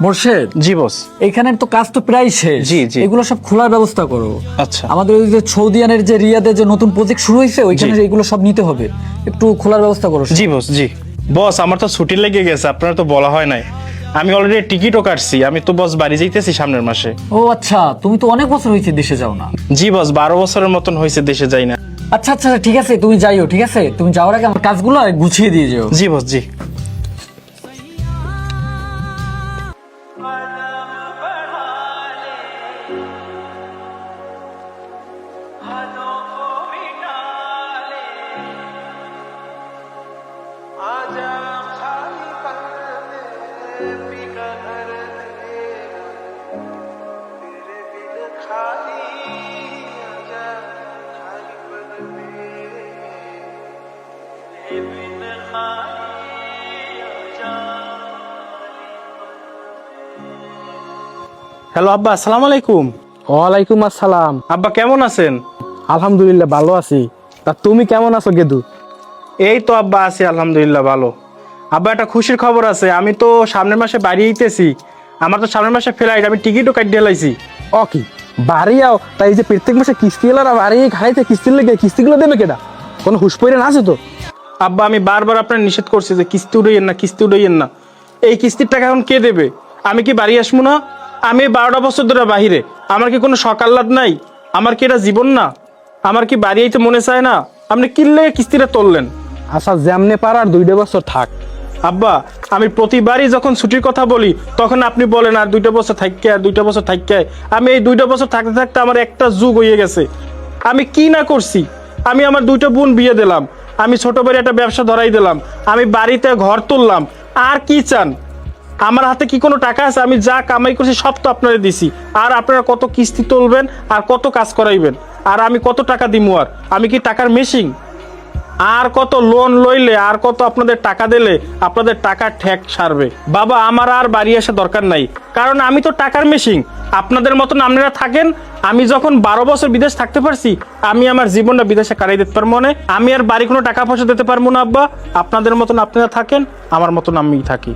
মোর্শেদ, জি বস। এখানের তো কাজ তো প্রায় শেষ। জি, জি। এগুলো সব খোলার ব্যবস্থা করো। আচ্ছা। আমাদের ওই যে সৌদিয়ানের যে রিয়াদে যে নতুন প্রজেক্ট শুরু হয়েছে ওইখানে এগুলো সব নিতে হবে, একটু খোলার ব্যবস্থা করো। জি বস, জি বস। আমার তো ছুটি লেগে গেছে, আপনার তো বলা হয় নাই। আমি অলরেডি টিকিটও কাটছি, আমি তো বস বাড়ি যাইতেছি সামনের মাসে। ও আচ্ছা, তুমি তো অনেক বছর হয়েছে দেশে যাও না। জি বস, 12 বছরের মতন হয়েছে দেশে যাই না। আচ্ছা আচ্ছা ঠিক আছে, তুমি যাইও। ঠিক আছে, তুমি যাওয়ার আগে আমার কাজগুলো গুছিয়ে দিয়ে যেও। জি বস, জি। হ্যালো আব্বা, আসসালামু আলাইকুম। ওয়ালাইকুম আসসালাম। আব্বা কেমন আছেন? আলহামদুলিল্লাহ ভালো আছি। তা তুমি কেমন আছো গেদু? এই তো আব্বা আছি আলহামদুলিল্লাহ ভালো। আব্বা একটা খুশির খবর আছে, আমি তো সামনের মাসে বাড়ি আইতেছি। আমার তো সামনের মাসে ফ্লাইট, আমি টিকিটও কাটিয়ে লাইছি। ও কি বাড়ি আও? তাই এই যে প্রত্যেক মাসে কিস্তি এলারা বাড়ি খাইতে কিস্তির লেগে কিস্তিগুলো দেবে কেডা? কোনো হুশ পইরে না আছে তো? আব্বা আমি বারবার আপনার নিষেধ করছি যে কিস্তি উড়াইয়েন না, কিস্তি উড়াইয়েন না। এই কিস্তির টাকা এখন কে দেবে? আমি কি বাড়ি আসবো না? আমি 12টা বছর ধরে বাহিরে, আমার কি কোনো সকাল্লাদ নাই? আমার কি এটা জীবন না? আমার কি বাড়ি আইতে মনে চায় না? আপনি কিনলে কিস্তিটা তুললেন। আচ্ছা যেমনে পারার 2 বছর থাক। আব্বা আমি প্রতিবারই যখন ছুটির কথা বলি তখন আপনি বলেন আর 2টা বছর থাকতে, আর 2টা বছর থাকতে। আমি এই 2টা বছর থাকতে থাকতে আমার একটা যুগ হয়ে গেছে। আমি কি না করছি? আমি আমার 2টা বোন বিয়ে দিলাম, আমি ছোট বাড়ি একটা ব্যবসা ধরাই দিলাম, আমি বাড়িতে ঘর তুললাম। আর কি চান? আমার হাতে কি কোনো টাকা আছে? আমি যা কামাই করছি সব তো আপনারা দিছি। আর আপনারা কত কিস্তি তুলবেন আর কত কাজ করাইবেন, আর আমি কত টাকা দিমু? আর আমি কি টাকার মেশিন? আর কত লোন লইলে, আর কত আপনাদের টাকা দিলে আপনাদের টাকা ঠেক সারবে? বাবা আমার আর বাড়ি আসা দরকার নাই, কারণ আমি তো টাকার মেশিন। আপনাদের মতন আপনারা থাকেন। আমি যখন 12 বছর বিদেশ থাকতে পারছি, আমি আমার জীবনটা বিদেশে কাটাই দিতে পারবো না। আমি আর বাড়ি কোনো টাকা পয়সা দিতে পারবো না আব্বা। আপনাদের মতন আপনারা থাকেন, আমার মতন আমি থাকি।